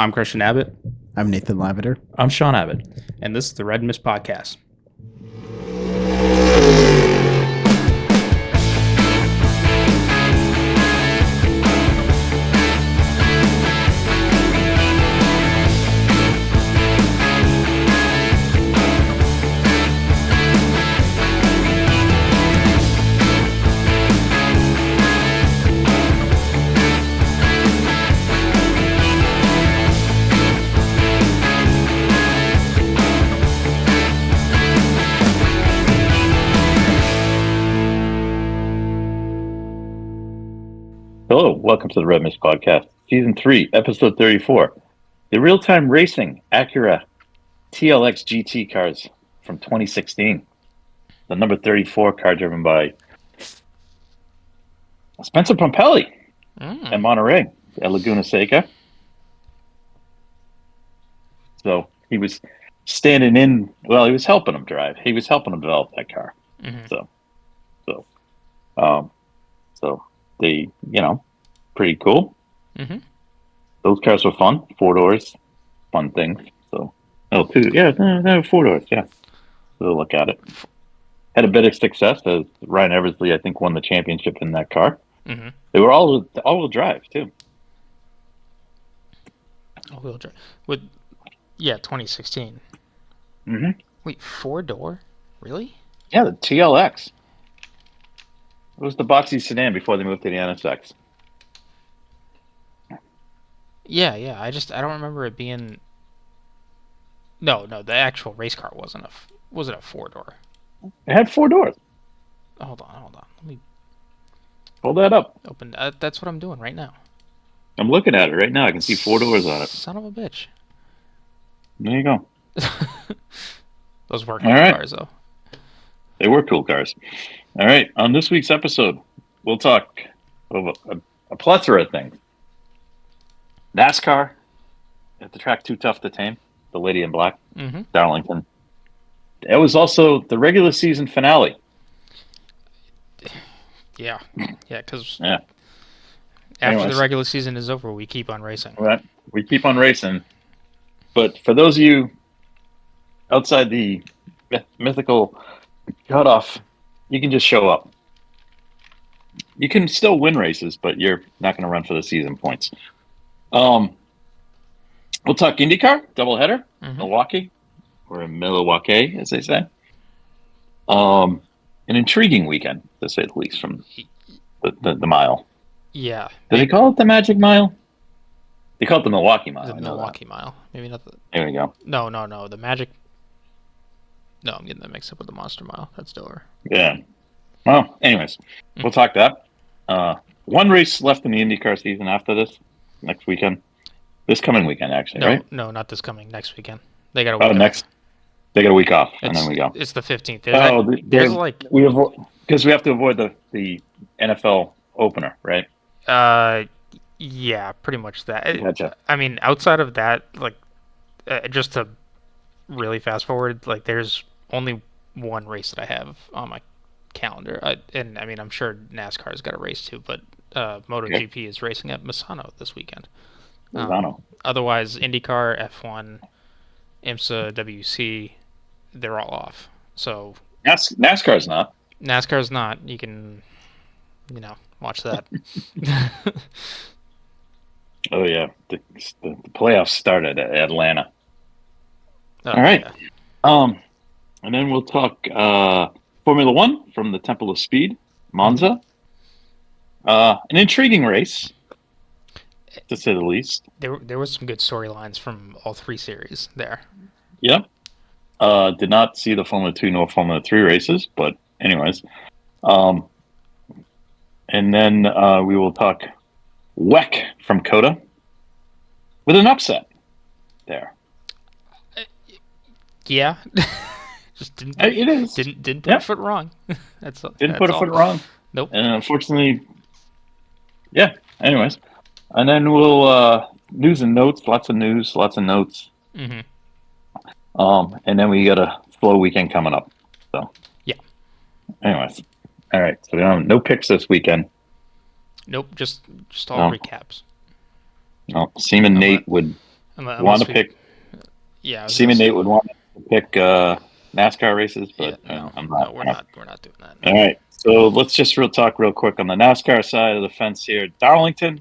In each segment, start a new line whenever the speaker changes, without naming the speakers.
I'm Christian Abbott.
I'm Nathan Lavender.
I'm Sean Abbott, and this is the Red Mist Podcast.
Hello, welcome to the Red Mist Podcast, Season 3, Episode 34. The real-time racing Acura TLX GT cars from 2016. The number 34 car driven by Spencer Pompelli at Monterey at Laguna Seca. So he was standing in, well, he was helping him drive. He was helping him develop that car. So they, pretty cool.
Mm-hmm.
Those cars were fun. 4 doors, fun things. So, they were 4 doors. Yeah, so look at it. Had a bit of success as Ryan Eversley, I think, won the championship in that car.
Mm-hmm.
They were all-wheel drive too.
All-wheel drive 2016.
Mm-hmm.
Wait, 4-door? Really?
Yeah, the TLX. It was the boxy sedan before they moved to the NSX.
Yeah. I don't remember it being. No, the actual race car wasn't a 4-door.
It had 4 doors.
Hold on. Let me
pull that up.
Open. That's what I'm doing right now.
I'm looking at it right now. I can see 4 doors on it.
Son of a bitch.
There you go.
Those were cool cars, though.
They were cool cars. All right. On this week's episode, we'll talk of a plethora of things. NASCAR at the track Too Tough to Tame, the Lady in Black, Darlington. It was also the regular season finale.
Yeah, because
after
the regular season is over, we keep on racing.
Right. We keep on racing. But for those of you outside the mythical cutoff, you can just show up. You can still win races, but you're not going to run for the season points. We'll talk IndyCar, doubleheader, Milwaukee, or Milwaukee, as they say. An intriguing weekend, to say the least, from the mile.
Yeah.
Do they call it the Magic Mile? They call it the Milwaukee Mile.
The Milwaukee Mile. Maybe not the...
There we go.
No. The Magic... No, I'm getting that mixed up with the Monster Mile. That's Dover.
Yeah. Well, anyways, we'll talk that. 1 race left in the IndyCar season after this, next weekend. This coming weekend, actually, right?
No, not this coming. Next weekend. They got a week off.
They got a week off, and then we go.
It's the 15th.
Because we have to avoid the NFL opener, right?
Yeah, pretty much that.
Gotcha.
I mean, outside of that, just to really fast forward, there's only 1 race that I have on my calendar. I'm sure NASCAR's got a race too, but MotoGP is racing at Misano this weekend. Otherwise, IndyCar, F1, IMSA, WC, they're all off. So
NASCAR's not.
NASCAR's not. You can, watch that.
Oh yeah, the playoffs started at Atlanta.
Oh,
all right.
Yeah.
And then we'll talk Formula One from the Temple of Speed, Monza. An intriguing race, to say the least.
There was some good storylines from all 3 series there.
Yeah. Did not see the Formula 2 nor Formula 3 races, but anyways. And then we will talk WEC from Coda with an upset there.
Yeah. Just didn't put a foot wrong.
Didn't put a foot wrong.
Nope.
And unfortunately, yeah. Anyways, and then we'll news and notes. Lots of news, lots of notes.
Mm-hmm.
And then we got a slow weekend coming up. So
yeah.
Anyways, all right. So we don't no picks this weekend.
Nope. Just all recaps.
No, Seaman Nate would want
Unless
to
we,
pick.
yeah, I was gonna
Seaman
say,
Nate would want to pick NASCAR races,
yeah,
but
no,
I'm
no,
not.
we're not doing that.
All right, so let's just talk real quick on the NASCAR side of the fence here. Darlington,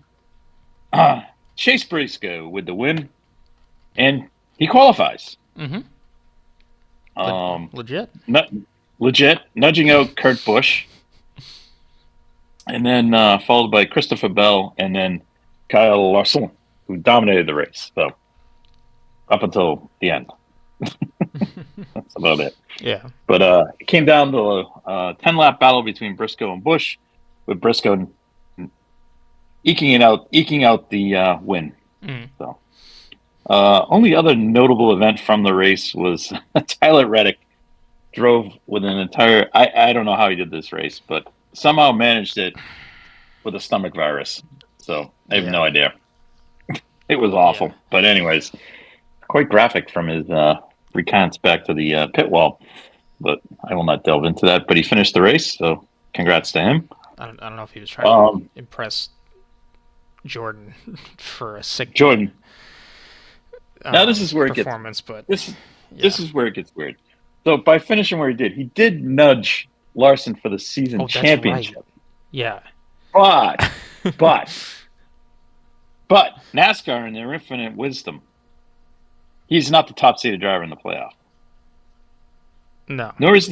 Chase Briscoe with the win, and he qualifies.
Mm-hmm.
Um,
Legit.
legit, nudging out Kurt Busch, and then followed by Christopher Bell, and then Kyle Larson, who dominated the race. So up until the end, that's about it.
Yeah.
But it came down to a 10-lap battle between Briscoe and Busch, with Briscoe eking out the win.
Mm.
So, only other notable event from the race was Tyler Reddick drove with an entire. I don't know how he did this race, but somehow managed it with a stomach virus. So I have
Yeah.
no idea. It was
Yeah.
awful, but anyways, quite graphic from his recounts back to the pit wall. But I will not delve into that. But he finished the race, so congrats to him.
I don't know if he was trying to
Um,
impress Jordan for a sick day
Jordan. Now this is where it gets
performance, but
this
yeah.
this is where it gets weird. So by finishing where he did nudge Larson for the season
Oh, that's right.
championship.
Yeah.
But but but NASCAR in their infinite wisdom, he's not the top seeded driver in the playoff.
No.
Nor is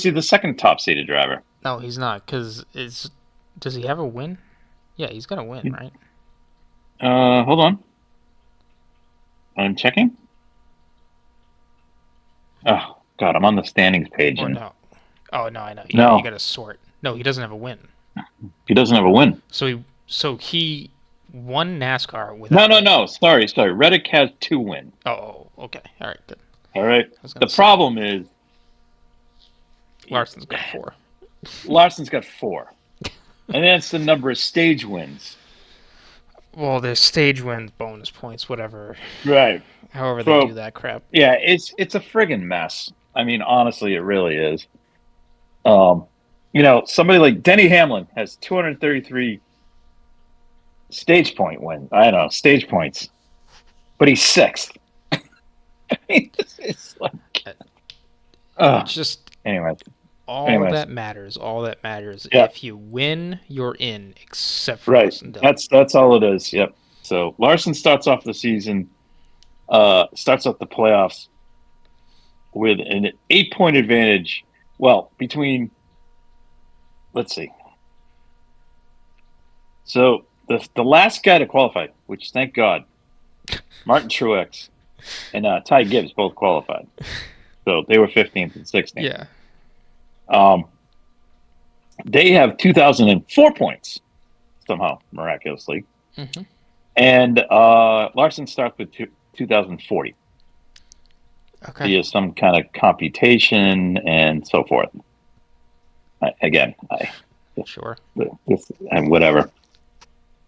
he the second top seeded driver.
No, he's not. Cause it's. Does he have a win? Yeah, he's gonna win, right?
Hold on. I'm checking. Oh God, I'm on the standings page
Or
and
no? Oh no, I know. You
no,
gotta sort. No, he doesn't have a win.
he doesn't have a win.
So he won NASCAR
No,
without
no,
winning.
no. Sorry. Reddick has 2 wins.
Okay. All right, good.
All right.
I was
The
gonna say
problem is
Larson's got 4.
Larson's got 4, and that's the number of stage wins.
Well, there's stage wins, bonus points, whatever.
Right.
However they do
So
that crap.
yeah, it's a friggin' mess. I mean, honestly, it really is. Um, somebody like Denny Hamlin has 233 stage point wins. I don't know stage points, but he's sixth. It's like,
It's just
anyway.
all
Anyways,
that matters. All that matters.
yeah,
If you win, you're in, except for
right.
Austin Dillon.
That's all it is. Yep. So Larson starts off the season, starts off the playoffs with an 8-point advantage. Well, between, let's see. So the last guy to qualify, which thank God, Martin Truex and Ty Gibbs both qualified. So they were 15th and 16th.
Yeah.
Um, they have 2,004 points somehow, miraculously.
Mm-hmm.
And Larson starts with 2,040
Okay.
via some kind of computation and so forth.
Sure.
And whatever.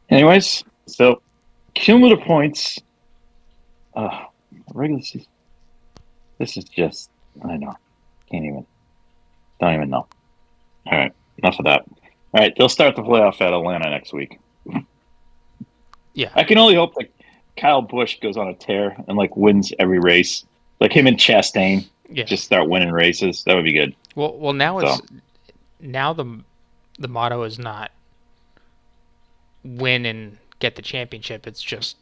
Anyways, so cumulative points. Regular season. This is just, I know. Don't even know. All right, enough of that. All right, they'll start the playoff at Atlanta next week.
Yeah.
I can only hope that Kyle Busch goes on a tear and wins every race. Like him and Chastain
Yeah.
just start winning races. That would be good.
Well, now
So.
the motto is not win and get the championship. It's just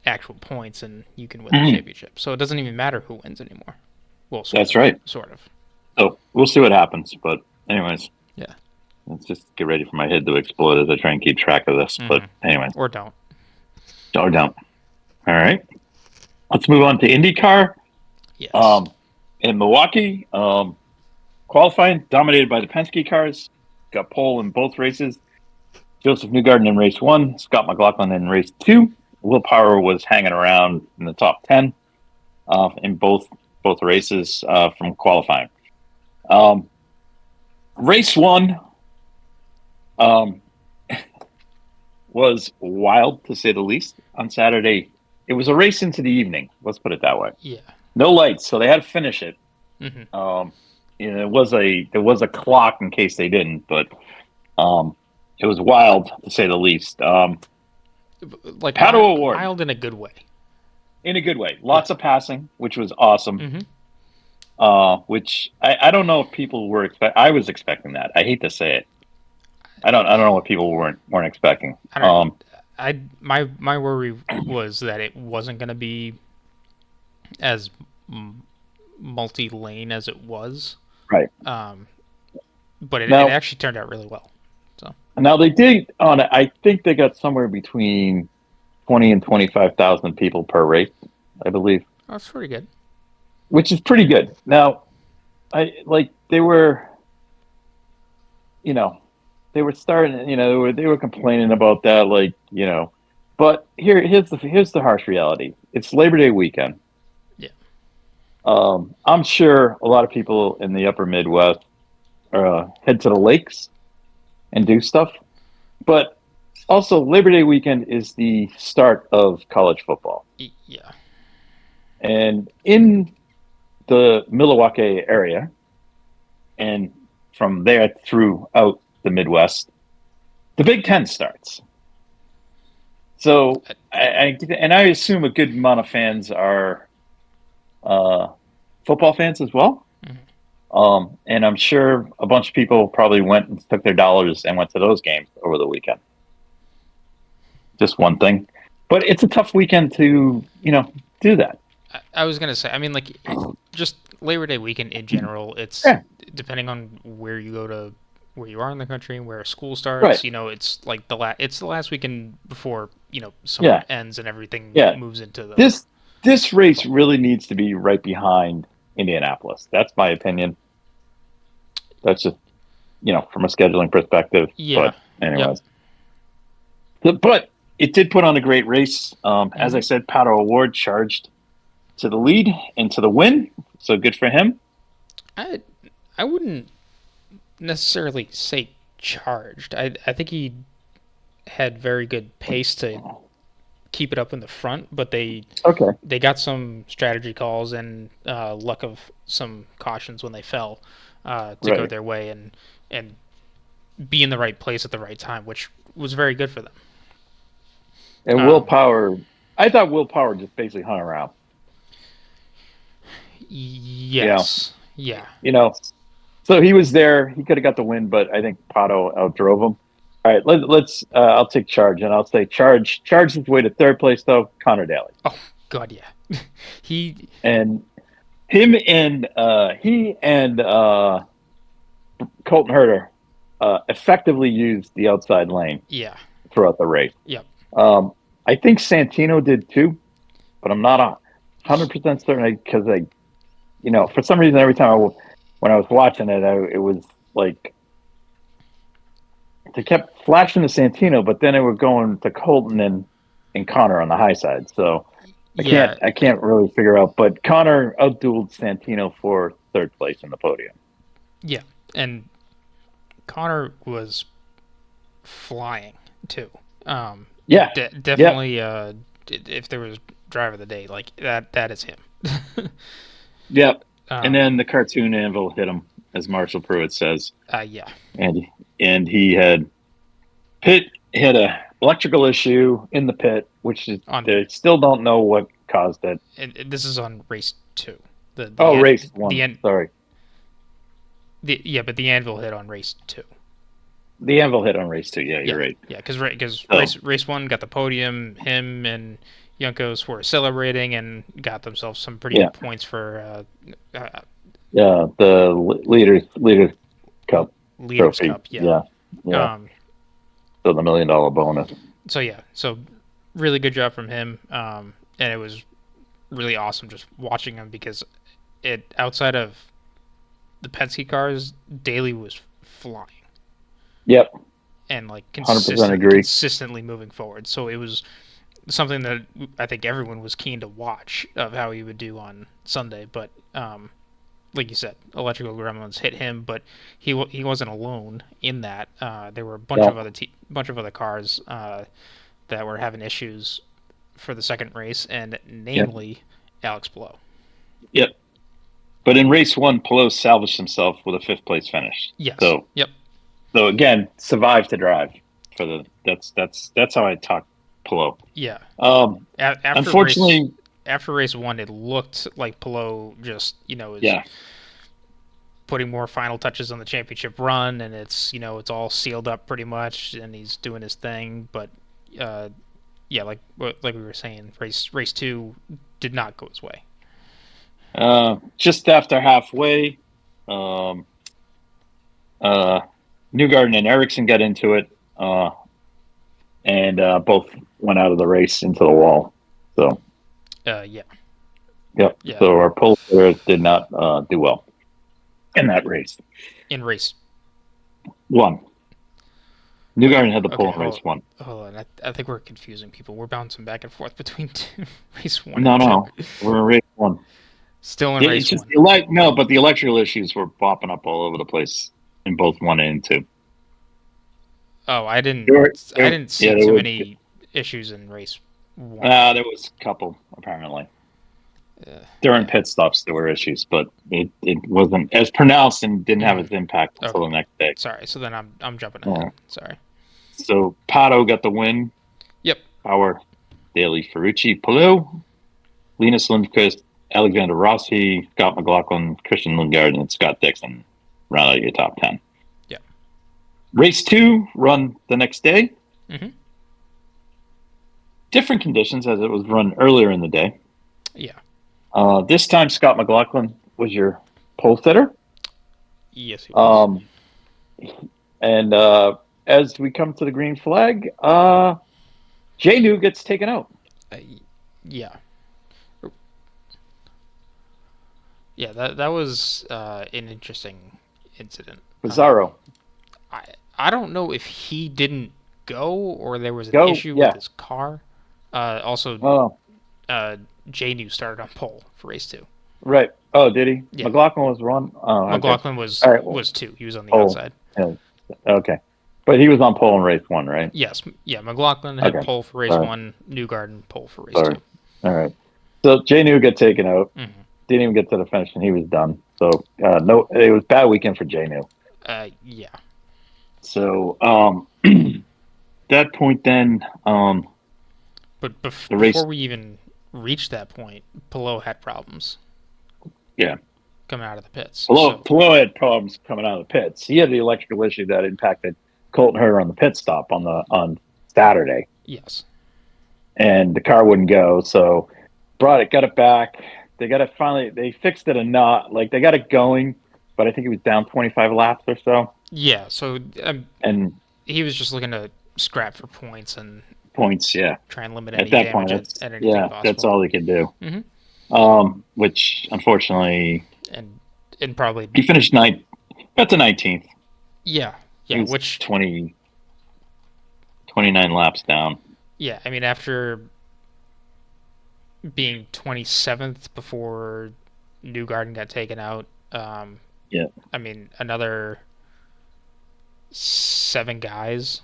actual points, and you can win the championship. So it doesn't even matter who wins anymore. Well,
that's right.
Sort of.
So we'll see what happens. But anyways,
yeah.
Let's just get ready for my head to explode as I try and keep track of this.
Mm-hmm.
But anyway,
or don't.
Or don't. All right. Let's move on to IndyCar.
Yes.
In Milwaukee, qualifying dominated by the Penske cars. Got pole in both races. Joseph Newgarden in race 1, Scott McLaughlin in race 2. Will Power was hanging around in the top 10 in both races from qualifying. Race 1 was wild, to say the least, on Saturday. It was a race into the evening. Let's put it that way.
Yeah.
No lights, so they had to finish it.
Mm-hmm.
There was a clock in case they didn't, but it was wild, to say the least.
Like
Pato
wild,
Award.
wild in a good way.
in a good way.
Yeah.
Lots of passing, which was awesome.
Mm-hmm.
Which I don't know if people were I was expecting that. I hate to say it. I don't know what people weren't expecting.
I don't. My worry was that it wasn't going to be as multi-lane as it was.
Right.
Um, but it
Now
actually turned out really well. So
now they did on it. I think they got somewhere between 20 and 25,000 people per race, I believe,
that's pretty good.
which is pretty good. Now, I like they were, you know, they were starting, they were complaining about that, but here's the harsh reality. It's Labor Day weekend.
Yeah.
I'm sure a lot of people in the upper Midwest head to the lakes and do stuff, but also Labor Day weekend is the start of college football.
Yeah.
And in the Milwaukee area, and from there throughout the Midwest, the Big Ten starts. So I assume a good amount of fans are uh, football fans as well.
Mm-hmm.
And I'm sure a bunch of people probably went and took their dollars and went to those games over the weekend. Just one thing, but it's a tough weekend to do that.
I was gonna say. I mean, like, just Labor Day weekend in general. It's
Yeah,
depending on where you go to, where you are in the country, where school
right.
starts. It's like it's the last weekend before summer
Yeah,
ends and everything
yeah.
moves into the
This race
fall.
really needs to be right behind Indianapolis. That's my opinion. That's just from a scheduling perspective.
Yeah.
But
Yep.
anyways, but it did put on a great race. As I
Mm-hmm.
said, Pato Award charged to the lead and to the win. So good for him.
I I wouldn't necessarily say charged. I think he had very good pace to keep it up in the front, but
Okay.
they got some strategy calls and luck of some cautions when they fell to go
Right.
their way and be in the right place at the right time, which was very good for them.
And
Um,
Willpower, I thought Willpower just basically hung around. You know,
yes, yeah,
you know. So he was there. He could have got the win, but I think Pato outdrove him. All right, let's. I'll take charge, and I'll say charge. Charge his way to third place, though. Connor Daly,
oh god, yeah, he
and him and he and Colton Herter effectively used the outside lane
yeah,
throughout the race.
yep.
Um, I think Santino did too, but I'm not 100% certain because for some reason, every time when I was watching it, it was like they kept flashing to Santino, but then it was going to Colton and Connor on the high side. So
Yeah,
I can't really figure out. But Connor outdueled Santino for third place in the podium.
yeah, and Connor was flying too. Um,
Yeah, yep,
definitely. If there was driver of the day, like that is him.
yep. And
um,
then the cartoon anvil hit him, as Marshall Pruitt says,
yeah.
and he had pit had a electrical issue in the pit, which is,
On
they still don't know what caused it.
and this is on race two.
Oh,
The
race
the
one.
end.
Sorry,
Yeah, but the anvil hit on race two.
the anvil hit on race two. Yeah,
Yeah,
you're right.
yeah, because
So
race one got the podium. Him and Junkos were celebrating and got themselves some pretty
yeah,
good points for
yeah, the leaders cup
leaders
trophy.
cup. Yeah.
Yeah, yeah.
Um.
So the $1 million bonus.
So yeah. So really good job from him. And it was really awesome just watching him because it outside of the Penske cars, Daly was flying
Yep,
and like
100% agree.
consistently moving forward. So it was something that I think everyone was keen to watch of how he would do on Sunday. But like you said, electrical gremlins hit him, but he wasn't alone in that. There were a bunch of
No,
other cars that were having issues for the second race, and
yep,
namely Alex Blow.
yep. But in race one, Pelosi salvaged himself with a fifth place finish.
Yes.
So
Yep.
so again, survive to drive for that's how I talk Pelosi.
Yeah.
Um,
After race
unfortunately,
after race one, it looked like Palou just is
Yeah.
putting more final touches on the championship run, and it's all sealed up pretty much, and he's doing his thing. But uh, yeah, like we were saying, race two did not go his way.
Just after halfway, um, uh, Newgarden and Ericsson got into it, and both went out of the race into the wall. So,
Yeah,
yep.
yeah.
So our pole sitter did not do well in that race.
In race
One.
Wait,
Newgarden had the
okay,
pole in race one.
hold on. I think we're confusing people. We're bouncing back and forth between race one
No,
and two.
no, we're in race one.
Still in
It's
race
just
one.
no, but the electrical issues were popping up all over the place in both one and two.
Oh, I
There,
didn't see
yeah, there
too
was.
many issues in race one.
There was a couple apparently
Uh,
during
yeah.
pit stops. There were issues, but it wasn't as pronounced and didn't have
hmm
its impact until
Okay.
the next day.
Sorry. So then I'm jumping ahead.
Uh,
Sorry.
so Pato got the win.
Yep.
Power, Daly, Ferrucci, Palou, Linus Lundqvist, Alexander Rossi, Scott McLaughlin, Christian Lundgaard, and Scott Dixon round out your top 10.
Yep.
Race two, run the next day.
hmm
Different conditions as it was run earlier in the day.
Yeah.
This time, Scott McLaughlin was your pole sitter.
Yes, he was.
Um, and as we come to the green flag, J New gets taken out.
Uh, yeah. Yeah. That was an interesting incident.
Bizarro.
I I don't know if he didn't go or there was an
Go.
issue with
Yeah.
his car. Also,
Oh,
uh, J New started on pole for race two.
right. Oh, did he?
Yeah,
McLaughlin was one. Oh, okay.
McLaughlin was
All right.
was two. He was on the
Pole.
outside.
Yeah. Okay. But he was on pole in race one, right?
Yes, yeah. McLaughlin had
Okay.
pole for race
Sorry.
one. Newgarden pole for race
Sorry.
two.
All right. So J New got taken out.
hmm
Didn't even get to the finish, and he was done. So no, it was a bad weekend for J New.
Yeah.
So that point, then
But
the
before
race.
we even reached that point, Pillow had problems
Yeah,
coming out of the pits. So
Palou had problems coming out of the pits. He had the electrical issue that impacted Colton Herter on the pit stop on Saturday,
yes,
and the car wouldn't go. So got it back. They got it finally. They fixed it enough. Like they got it going, but I think it was down 25 laps or so.
yeah. So
And
he was just looking to scrap for points and
points, yeah.
try and limit
At
any
that point,
damage
that's
at anything
yeah, that's
possible.
all they could do.
hmm
Which unfortunately
And probably
he finished ninth. Got to 19th.
yeah,
He
yeah.
was
Which
29 laps down.
yeah, I mean after being 27th before Newgarden got taken out,
Yeah.
I mean another seven guys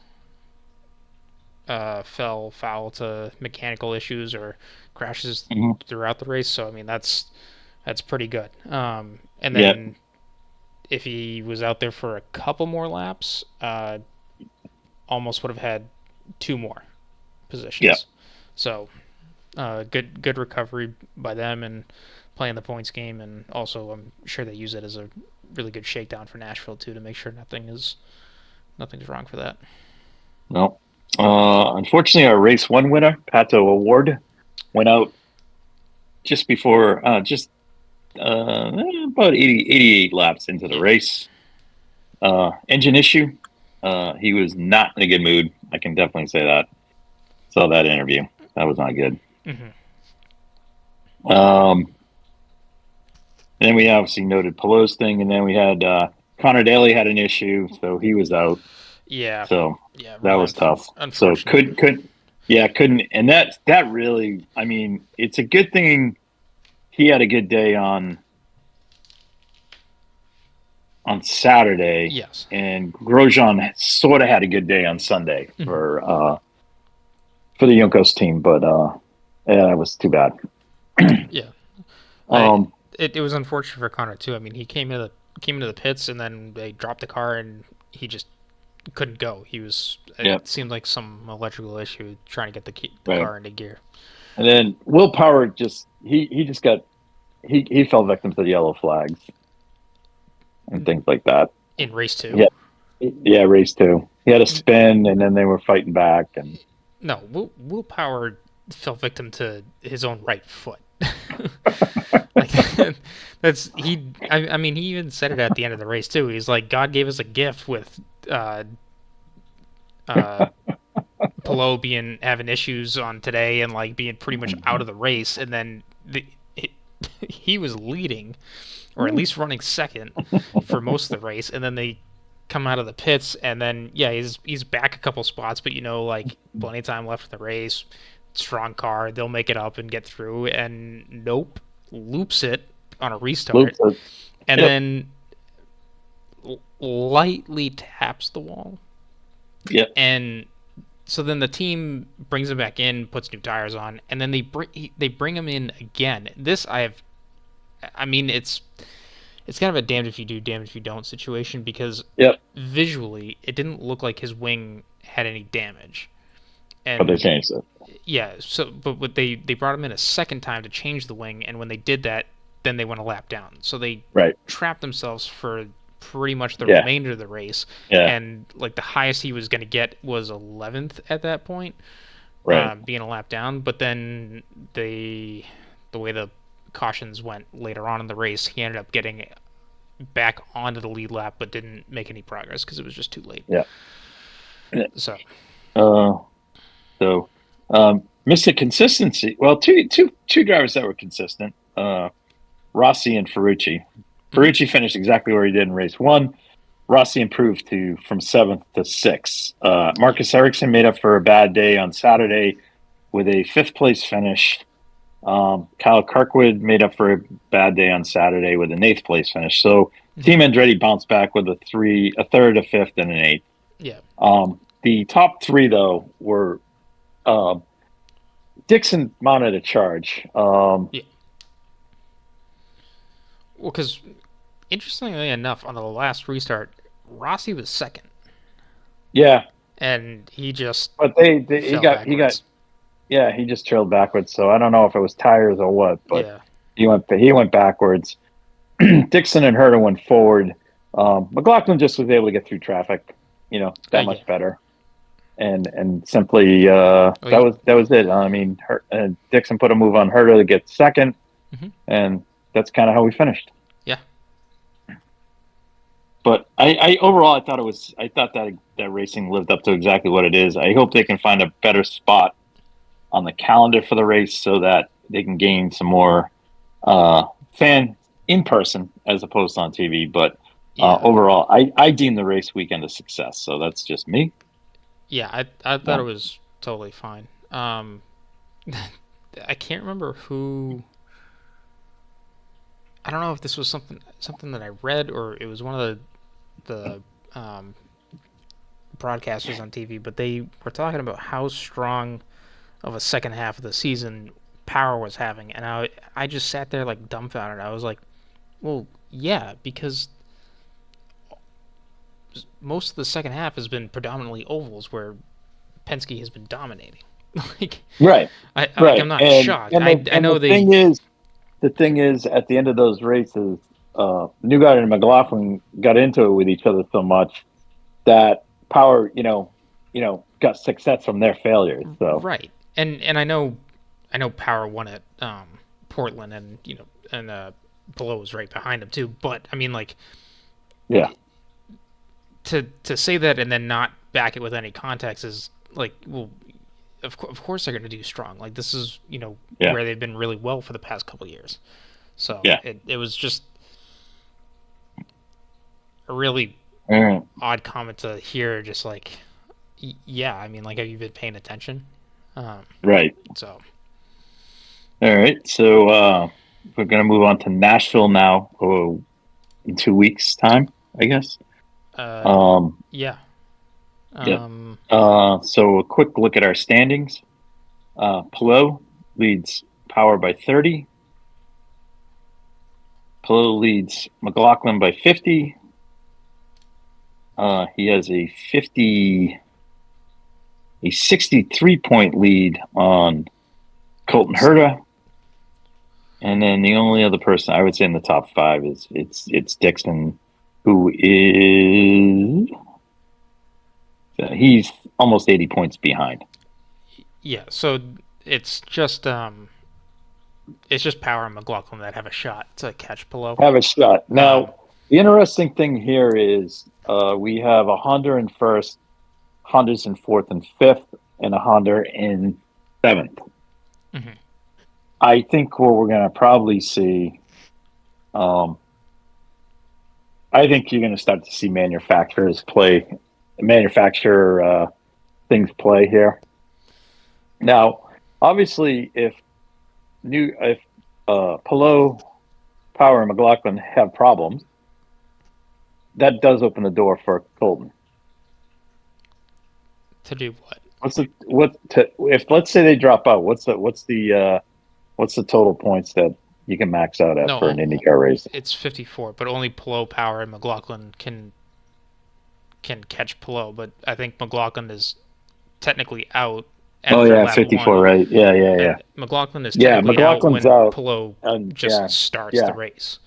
fell foul to mechanical issues or crashes
Mhm.
throughout the race. So I mean that's pretty good. And
Yeah.
then if he was out there for a couple more laps, almost would have had two more
Yeah.
positions. So good recovery by them and playing the points game, and also I'm sure they use it as a really good shakedown for Nashville too to make sure nothing's wrong for that.
No. Unfortunately, our race one winner, Pato Award, went out just before, about 88 laps into the
Yeah.
race. Engine issue. He was not in a good mood. I can definitely say that. Saw that interview. That was not good.
hmm
Um, then we obviously noted Pelosi thing, and then we had Connor Daly had an issue, so he was out.
Yeah.
So
Yeah.
that
Really
was tough. So
unfortunate.
couldn't, and that really, I mean, it's a good thing he had a good day on Saturday,
Yes.
and Grosjean sort of had a good day on Sunday
hmm
for the Juncos team, but yeah, that was too bad.
Yeah. I
Um,
it was unfortunate for Connor too. I mean, he came into the pits and then they dropped the car and he just couldn't go. He was
yeah,
it seemed like some electrical issue trying to get the
right.
car into gear.
And then Will Power just he just got he fell victim to the yellow flags and things like that.
in race two.
Yeah, yeah, race two. He had a spin, and then they were fighting back, and
No, Will Power fell victim to his own right foot. Like that's he. I mean, he even said it at the end of the race too. He's like, God gave us a gift with uh, uh, Pillow being having issues on today and like being pretty much out of the race, and then he was leading, or at least running second for most of the race, and then they come out of the pits, and then yeah, he's back a couple spots, but like plenty of time left in the race, strong car, they'll make it up and get through, and nope, loops it on a restart,
Luke says,
and
"Yep,
then lightly taps the wall,
yep,
and so then the team brings him back in, puts new tires on, and then they bring him in again. I mean, it's kind of a damned if you do, damned if you don't situation because
yep."
visually it didn't look like his wing had any damage.
But they
And
changed it.
yeah, so but what they brought him in a second time to change the wing, and when they did that, then they went a lap down. So they
Right.
trapped themselves for pretty much the
Yeah.
remainder of the race,
Yeah.
and like the highest he was going to get was 11th at that point,
Right.
being a lap down. But then the way the cautions went later on in the race, he ended up getting back onto the lead lap, but didn't make any progress because it was just too late.
Yeah.
So
Uh, so, Mr. Consistency. Well, two drivers that were consistent. Rossi and Ferrucci. Ferrucci finished exactly where he did in race one. Rossi improved from seventh to sixth. Marcus Ericsson made up for a bad day on Saturday with a fifth place finish. Kyle Kirkwood made up for a bad day on Saturday with an eighth place finish. So Team Andretti bounced back with a third, a fifth, and an eighth.
yeah,
The top three though were Dixon mounted a charge.
yeah. Well, because interestingly enough, on the last restart, Rossi was second,
Yeah,
and he just
but he
fell
got
backwards.
yeah, he just trailed backwards. So I don't know if it was tires or what, but
Yeah,
he went backwards. Dixon and Herta went forward. McLaughlin just was able to get through traffic, that
yeah.
much better, and simply
Well,
that was it. I mean, Dixon put a move on Herta to get second,
mhm.
and that's kind of how we finished.
Yeah,
But I overall I thought that racing lived up to exactly what it is. I hope they can find a better spot on the calendar for the race so that they can gain some more fan in person as opposed to on TV. But
yeah,
overall, I deem the race weekend a success. So that's just me.
yeah. I thought it
Um,
was totally fine. I can't remember who. I don't know if this was something that I read or it was one of the broadcasters on TV, but they were talking about how strong of a second half of the season Power was having, and I just sat there like dumbfounded. I was like, well, yeah, because most of the second half has been predominantly ovals where Penske has been dominating. like
right,
I'm
right,
not
and
shocked.
and
I
the
know they.
thing is, at the end of those races, Newgarden and McLaughlin got into it with each other so much that Power, got success from their failures. So
Right, and I know Power won at Portland, and Below was right behind him too. But I mean, like
yeah,
to say that and then not back it with any context is like, well, of course they're going to do strong. Like this is
yeah,
where they've been really well for the past couple of years. So
yeah.
it was just a really
All right.
odd comment to hear. Just like, yeah, I mean, like, have you been paying attention? Um,
Right.
so
All right. So we're going to move on to Nashville now. In 2 weeks' time, I guess.
uh,
Um,
yeah.
yeah.
Um,
So a quick look at our standings. Pelot leads Power by 30. Pelot leads McLaughlin by 50. He has a 63 point lead on Colton Herta. And then the only other person I would say in the top five is it's Dixon, who is he's almost 80 points behind.
Yeah, so it's just um it's just Power and McLaughlin that have a shot to catch Pillow.
Have a shot.
Um,
Now, the interesting thing here is we have a Honda in first, Honda's in fourth and fifth, and a Honda in seventh.
mhm.
I think what we're going to probably see, um, I think you're going to start to see manufacturer things play here. Now, obviously, if Pillow, Power, and McLaughlin have problems, that does open the door for Colton.
To do what?
If let's say they drop out? What's the total points that you can max out at for an
No,
IndyCar race?
it's 54, but only Pillow, Power, and McLaughlin can catch Pillow. But I think McLaughlin is technically out
Oh
after
yeah,
lap
54,
one,
right? Yeah, yeah, yeah.
and McLaughlin is
Yeah,
technically out
McLaughlin's
when
out,
Pillow
and
just
yeah,
starts the
yeah,
race.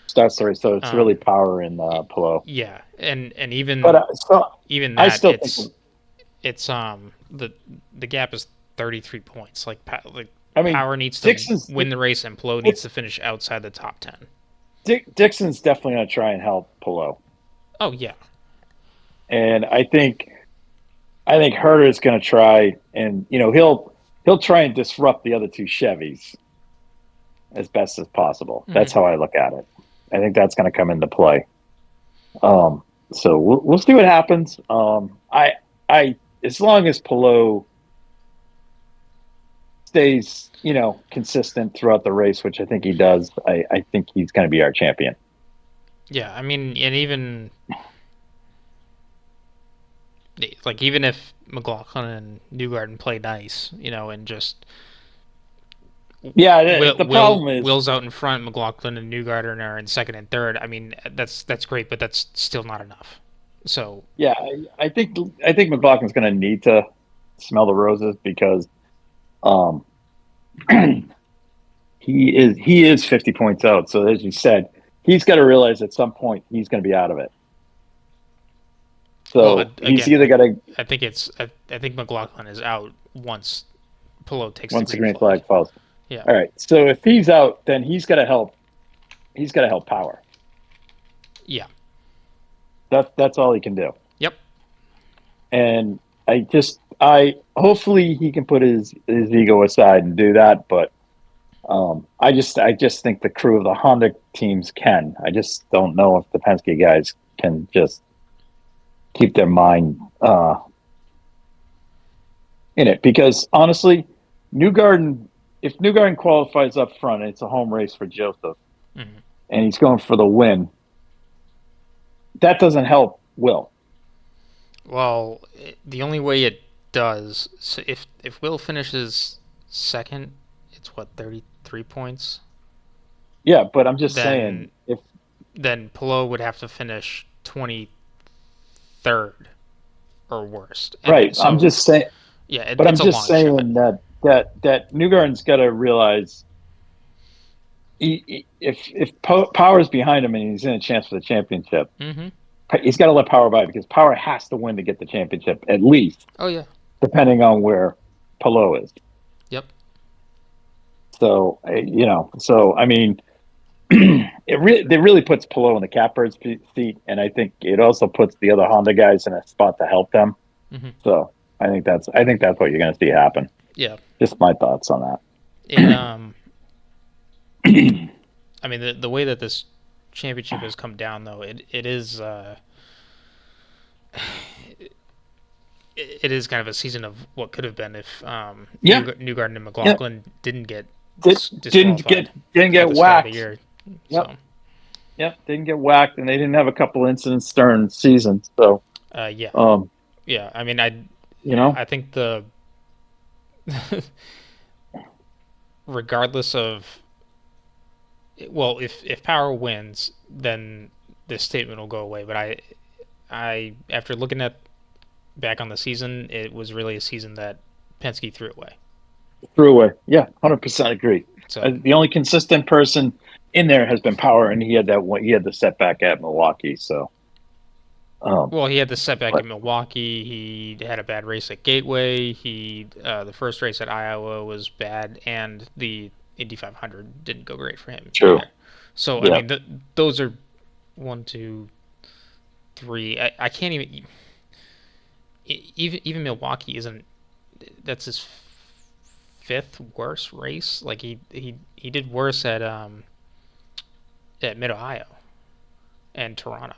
starts the race. So it's really
Um,
Power in Pillow.
yeah, and
But so
even
I
that
still think,
it's the gap is 33 points. Like
I mean,
Power needs to
Dixon's
win the race and Pillow needs to finish outside the top 10.
Dixon's definitely going to try and help Pillow,
Oh yeah,
and I think Herter's going to try, and he'll try and disrupt the other two Chevys as best as possible.
hmm
That's how I look at it. I think that's going to come into play. Um, so we'll see what happens. I as long as Pillow stays, consistent throughout the race, which I think he does, I think he's going to be our champion.
yeah. I mean, and even if McLaughlin and Newgarden play nice, and just
Yeah, the problem is,
Will's out in front, McLaughlin and Newgarden are in second and third. I mean, that's great, but that's still not enough. So
yeah, I think McLaughlin's going to need to smell the roses because um, he is 50 points out. So as you said, he's got to realize at some point he's going to be out of it.
well,
So he's
again,
either got to
I think McLaughlin is out once Pillow takes the
once the
green
green
flag.
flag falls.
Yeah.
All right. So if he's out, then he's got to help. He's got to help Power.
Yeah.
That's all he can do.
Yep.
And I hopefully he can put his ego aside and do that. But I just think the crew of the Honda teams can. I just don't know if the Penske guys can just keep their mind in it because honestly, Newgarden if Newgarden qualifies up front, it's a home race for Joseph,
hmm
and he's going for the win. That doesn't help Will.
Well, the only way it does, so if Will finishes second, it's what 33 points.
Yeah, but I'm just
Then
saying if
then Pillow would have to finish 23rd or worst, and
right, I'm
so
just saying,
yeah,
but I'm
it's a
just
long shot.
saying that Newgarden's got to realize if Power's behind him and he's in a chance for the championship,
hmm
he's got to let Power by because Power has to win to get the championship at least,
Oh yeah.
depending on where Pillow is.
Yep.
So I mean, it really puts Pillow in the catbird seat, and I think it also puts the other Honda guys in a spot to help them.
hmm
So I think that's what you're going to see happen.
Yeah.
Just my thoughts on
It
that.
I mean the way that this championship has come down though, it is it is kind of a season of what could have been if
Yeah,
Newgarden and
yeah.
McLaughlin didn't get
Did, didn't
disqualified
get didn't
at
get
the start of the
whacked.
year.
Yep,
So
yep. Didn't get whacked, and they didn't have a couple incidents during season. So,
yeah,
um,
yeah. I mean,
you know,
I think the regardless of well, if Power wins, then this statement will go away. But I after looking at back on the season, it was really a season that Penske threw away.
threw away. Yeah, 100% agree.
So,
The only consistent person in there has been Power, and he had that one. He had the setback at Milwaukee. So,
well, he had the setback
but
in Milwaukee. He had a bad race at Gateway. The first race at Iowa was bad, and the Indy 500 didn't go great for him
true.
either. So, I
Yeah.
mean, those are one, two, three. I can't even Milwaukee isn't. That's his fifth worst race. Like he did worse at Mid Ohio and Toronto.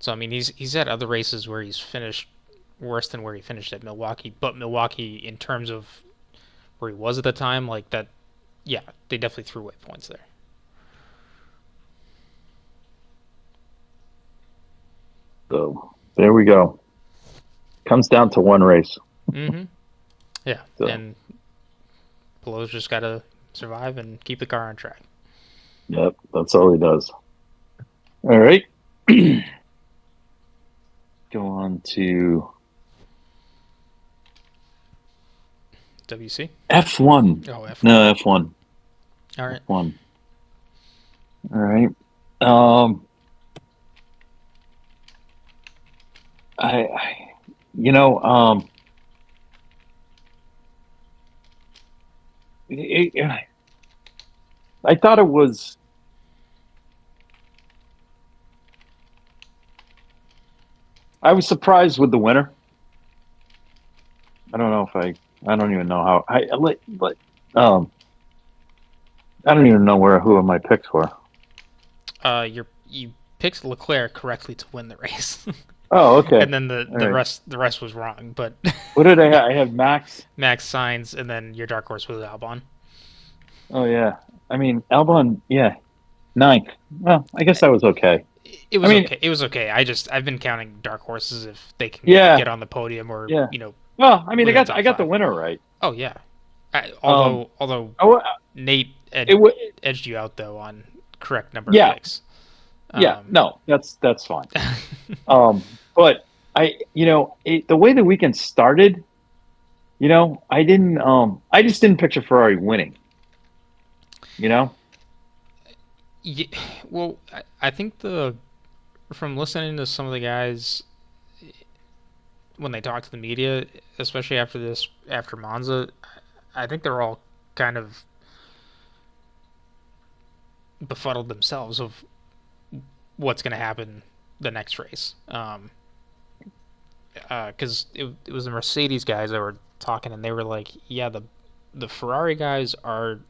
So I mean he's had other races where he's finished worse than where he finished at Milwaukee. But Milwaukee, in terms of where he was at the time, like that, yeah, they definitely threw away points there.
So there we go. Comes down to one race.
Mm-hmm. Yeah,
So
and Pelot's just got to survive and keep the car on track.
yep, that's all he does. All right. Go on to
WC.
F1.
Oh, F1.
No, F1.
All right.
F1. All right. Um, I you know, it, I thought it was. I was surprised with the winner. I don't know if I don't even know how. Um, I don't even know who are my picks for.
You picked Leclerc correctly to win the race,
Oh, okay.
and then
All
the
right.
rest was wrong. But
What did I have? I have Max.
Max Signs, and then your dark horse was Albon.
Oh yeah. I mean Albon. Yeah, ninth. Well, I guess that was okay.
It
I
was
mean,
okay. It was okay. I've been counting dark horses if they can
yeah,
get on the podium or
yeah.
win
Well, I mean,
the
I
top
got the
five.
winner right.
Oh yeah.
Um,
Although
I, wa-
Nate
it was
edged you out though on correct number of
yeah,
picks.
yeah.
Um,
No, that's fine. But the way the weekend started, I just didn't picture Ferrari winning. You know,
yeah, well, I think from listening to some of the guys when they talk to the media, especially after Monza, I think they're all kind of befuddled themselves of what's going to happen the next race. Because it was the Mercedes guys that were talking, and they were like, "Yeah, the Ferrari guys are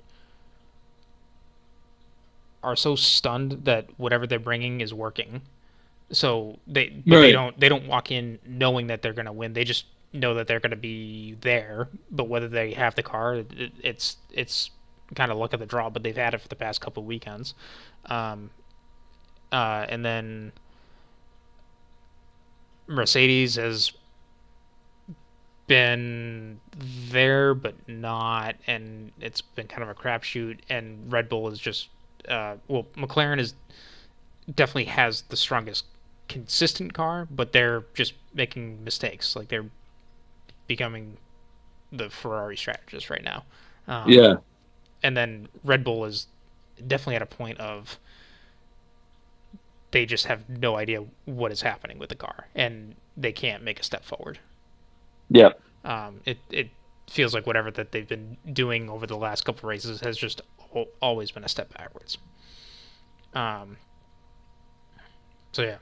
so stunned that whatever they're bringing is working. So
right?
they don't walk in knowing that they're going to win. They just know that they're going to be there. But whether they have the car, it's kind of luck of the draw. But they've had it for the past couple of weekends, um, and then Mercedes has been there but not, and it's been kind of a crapshoot. And Red Bull is just McLaren is definitely has the strongest consistent car, but they're just making mistakes. Like they're becoming the Ferrari strategist right now. Um,
Yeah,
and then Red Bull is definitely at a point of they just have no idea what is happening with the car, and they can't make a step forward.
yeah.
It feels like whatever that they've been doing over the last couple of races has just always been a step backwards. Um, so yeah,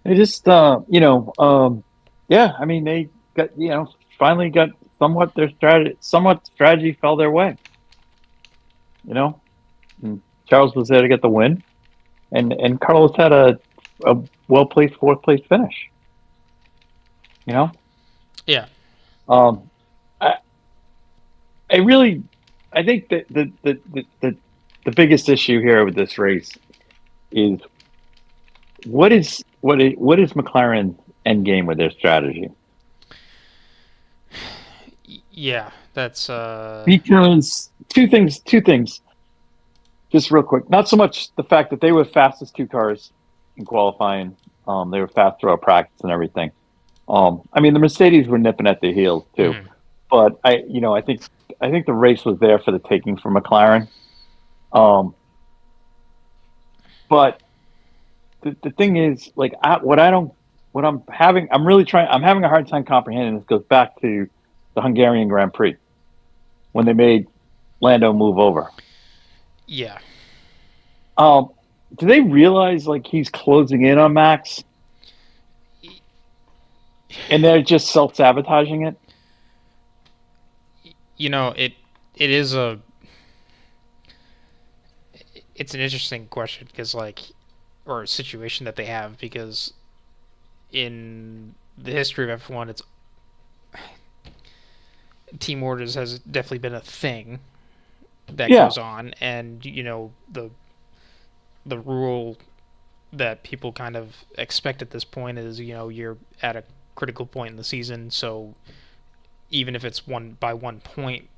They just, yeah. I mean, they got, finally got somewhat strategy fell their way. You know, and Charles was there to get the win, and Carlos had a well placed fourth place finish. You know,
yeah,
um, I I really I think that the biggest issue here with this race is what is McLaren's end game with their strategy?
yeah. That's
Because two things, just real quick. Not so much the fact that they were fastest two cars in qualifying. They were fast throughout practice and everything. I mean, the Mercedes were nipping at the heels too.
mm,
but I think the race was there for the taking for McLaren. Um, but the thing is, like, I'm having a hard time comprehending. This goes back to the Hungarian Grand Prix when they made Lando move over.
Yeah.
Um, do they realize like he's closing in on Max and they're just self sabotaging it?
You know, it is a it's an interesting question because or a situation that they have because in the history of F1 it's team orders has definitely been a thing that
Yeah,
goes on, and the rule that people kind of expect at this point is you're at a critical point in the season, so even if it's one by 1 point,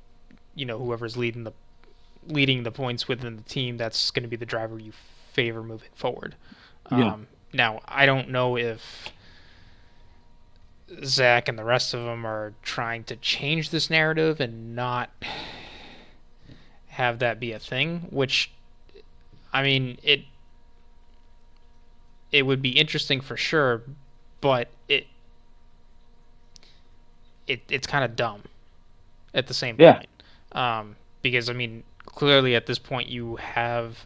whoever's leading the points within the team, that's going to be the driver you favor moving forward.
yeah,
Now, I don't know if Zach and the rest of them are trying to change this narrative and not have that be a thing, which, I mean, it would be interesting for sure, but it's kind of dumb at the same
yeah,
point. Because I mean, clearly at this point you have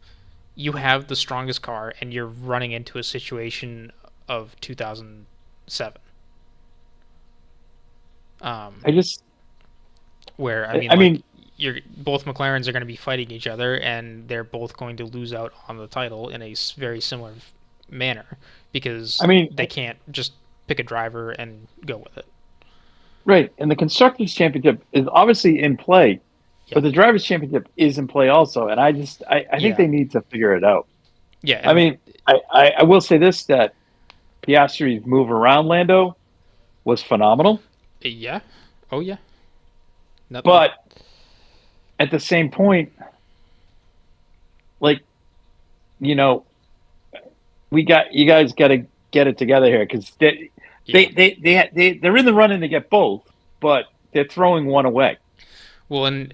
the strongest car, and you're running into a situation of 2007, um,
I just,
where I mean,
I mean,
you're both McLarens are going to be fighting each other, and they're both going to lose out on the title in a very similar manner
I
because
mean,
they can't just pick a driver and go with it.
right. And the constructors championship is obviously in play,
Yeah,
but the drivers championship is in play also. And I think
yeah,
they need to figure it out.
yeah,
I
and
mean, I will say this that Piastri's move around Lando was phenomenal,
yeah, oh yeah, nothing.
but at the same point, like you know, you guys got to get it together here because
Yeah.
they're in the running to get both, but they're throwing one away.
Well, and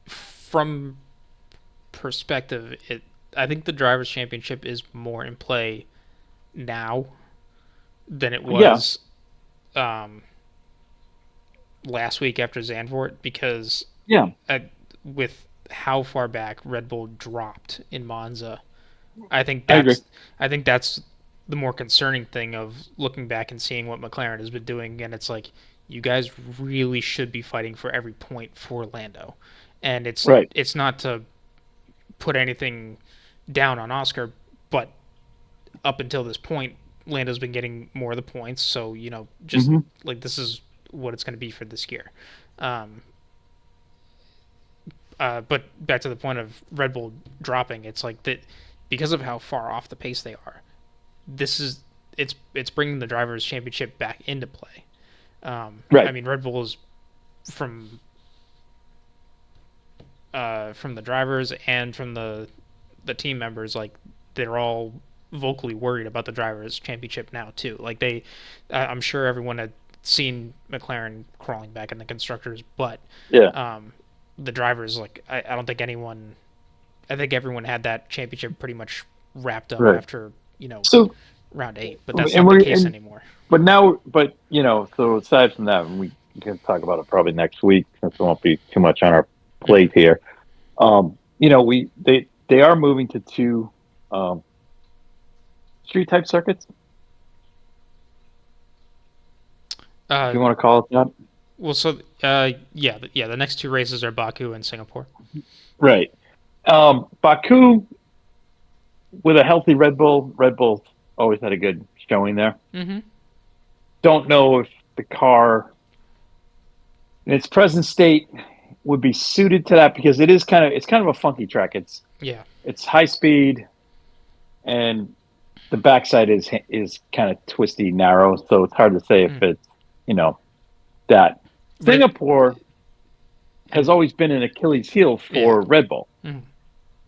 from perspective, I think the drivers' championship is more in play now than it
Yeah,
was um, last week after Zandvoort because
yeah,
with how far back Red Bull dropped in Monza, I think
I agree.
that's I think that's the more concerning thing of looking back and seeing what McLaren has been doing, and it's like you guys really should be fighting for every point for Lando, and
Right.
it's not to put anything down on Oscar, but up until this point, Lando's been getting more of the points, so just
Hmm.
like this is what it's going to be for this year. Um, but back to the point of Red Bull dropping, it's like that because of how far off the pace they are. This is it's bringing the drivers' championship back into play. I
Right.
mean, Red Bull is from from the drivers and from the team members, like they're all vocally worried about the drivers' championship now too. Like I'm sure everyone had seen McLaren crawling back in the constructors, but
Yeah.
um, the drivers, like I don't think anyone, I think everyone had that championship pretty much wrapped up
Right.
after
So
round 8, but that's
and
not the
we're
case
and
anymore.
but so aside from that, and we can talk about it probably next week since there won't be too much on our
Mm-hmm.
plate here. We they are moving to two um, street type circuits, if
Uh,
you want to call it that.
well, so yeah, the next two races are Baku and Singapore.
Right. Baku with a healthy Red Bull. Red Bull always had a good showing there.
Mm-hmm.
Don't know if the car in its present state would be suited to that because it's kind of a funky track.
Yeah.
It's high speed and the backside is kind of twisty, narrow, so it's hard to say if
Mm.
it's you know that.
But it
Singapore has
and
always been an Achilles heel
yeah.
for Red Bull.
Mm.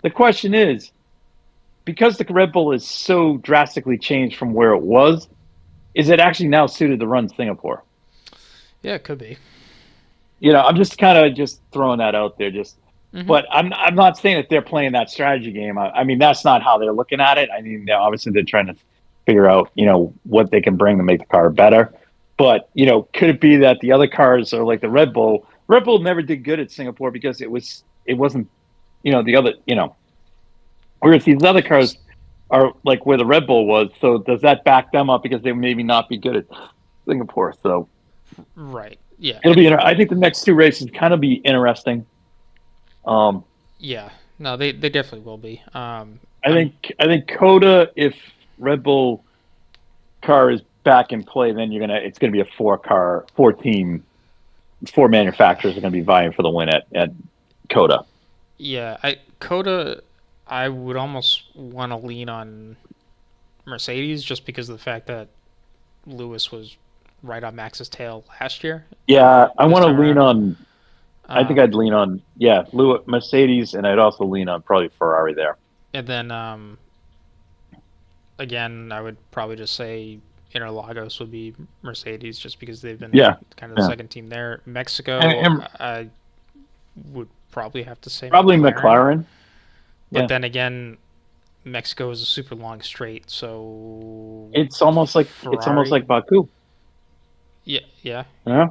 The question is, because the Red Bull is so drastically changed from where it was, is it actually now suited to run Singapore?
Yeah, it could be.
I'm just kind of just throwing that out there.
Hmm.
But I'm not saying that they're playing that strategy game. I mean, that's not how they're looking at it. I mean, obviously they're trying to figure out, what they can bring to make the car better. But could it be that the other cars are like the Red Bull? Red Bull never did good at Singapore because it wasn't, the other, whereas these other cars are like where the Red Bull was. So does that back them up because they maybe not be good at Singapore? So
Right. Yeah.
it'll be. I think the next two races kind of be interesting. Um,
Yeah. No, they definitely will be. I'm
I think Coda, if Red Bull car is back in play, then it's gonna be a four team, four manufacturers are gonna be vying for the win at Coda.
Yeah, I Coda. I would almost want to lean on Mercedes just because of the fact that Lewis was right on Max's tail last year.
Yeah, I
This
want to
time
lean
around.
on. I think
Um,
I'd lean on Lewis, Mercedes, and I'd also lean on probably Ferrari there.
and then again, I would probably just say Interlagos would be Mercedes just because they've been
Yeah,
kind of the
yeah,
second team there.
and,
Mexico,
and
I would probably have to say
probably
McLaren,
McLaren.
but
Yeah,
then again, Mexico is a super long straight, so
it's almost
Ferrari.
like Baku.
Yeah, yeah.
Yeah,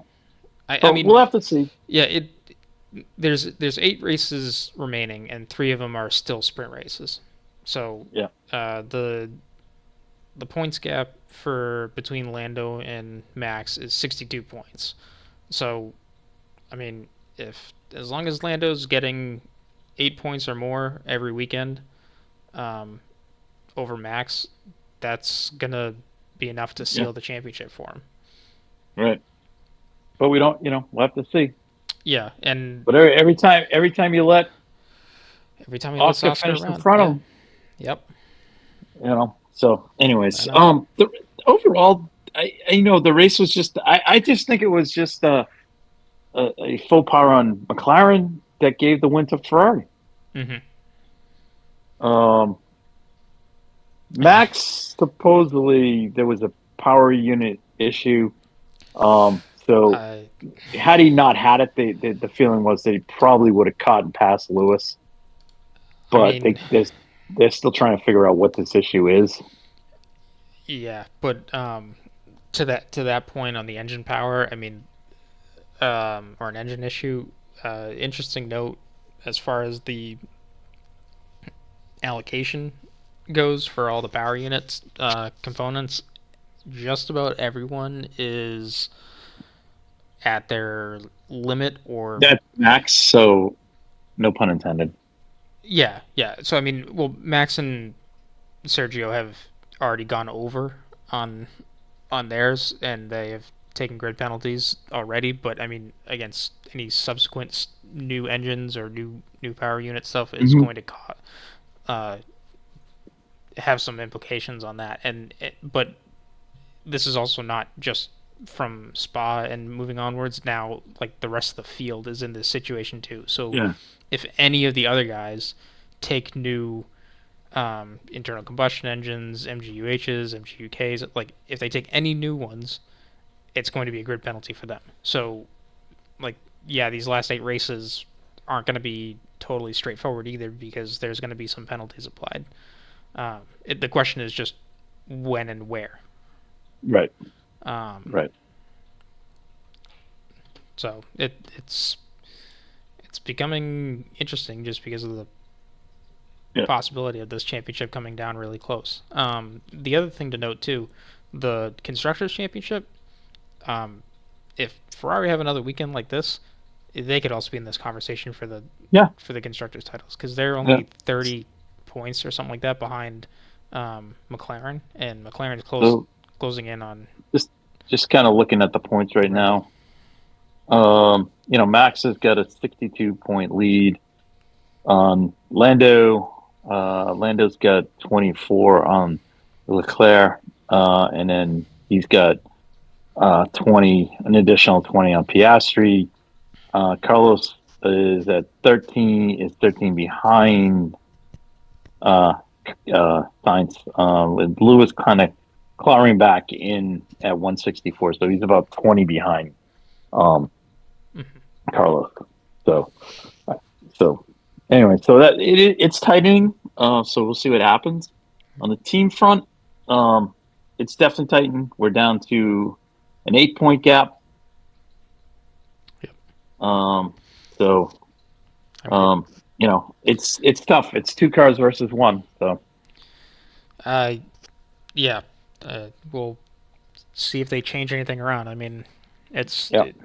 I
but we'll
mean,
have to see.
yeah. There's 8 races remaining, and 3 of them are still sprint races. So
Yeah,
the points gap for between Lando and Max is 62 points. So I mean, if as long as Lando's getting 8 points or more every weekend um, over Max, that's gonna be enough to
yeah,
seal the championship for him.
right. But we don't. We'll have to see.
Yeah, and
But every time you let
every time he lets
Oscar
Oscar
finish in
around,
front of
yeah,
him,
yep,
So, anyways,
I know.
overall, the race was just. I just think it was just a faux pas on McLaren that gave the win to Ferrari.
Hmm.
Um, Max supposedly there was a power unit issue. So
I
had he not had it, the feeling was that he probably would have caught and passed Lewis.
I
But
mean,
they're still trying to figure out what this issue is.
yeah, but to that point on the engine power, I mean, or an engine issue. Interesting note as far as the allocation goes for all the power units components. Just about everyone is at their limit or
That's Max, so no pun intended.
yeah, yeah. So I mean, well, Max and Sergio have already gone over on theirs, and they have taken grid penalties already. But I mean, against any subsequent new engines or new power unit stuff is
Mm-hmm.
going to uh, have some implications on that. But this is also not just from Spa and moving onwards. Now, like the rest of the field is in this situation too. So
Yeah.
if any of the other guys take new internal combustion engines, MGUHs, MGUKs, like if they take any new ones, it's going to be a grid penalty for them. So, like, yeah, these last 8 races aren't going to be totally straightforward either because there's going to be some penalties applied. The question is just when and where.
Right.
Um,
Right.
so it's becoming interesting just because of the
Yeah.
possibility of this championship coming down really close. The other thing to note too, the constructors championship. Um, if Ferrari have another weekend like this, they could also be in this conversation
Yeah.
for the constructors titles because they're
Yeah.
only 30 points or something like that behind McLaren, and McLaren's
So
closing in on
just just kind of looking at the points
the
right
Red Bull.
now. Max has got a 62-point lead on Lando. Lando's got 24 on LeClerc, and then he's got 20, an additional 20 on Piastri. Carlos is 13 behind uh, Sainz, with Lewis kind of clawing back in at 164, so he's about 20 behind. um,
Mhm.
Carlos. So so anyway, so it's tightening. So we'll see what happens on the team front. It's definitely tightening. We're down to an 8 point gap.
Yep.
Um, so
I mean,
it's tough. It's two cars versus one. So
uh, yeah. We'll see if they change anything around. I mean, it's
yeah.
it,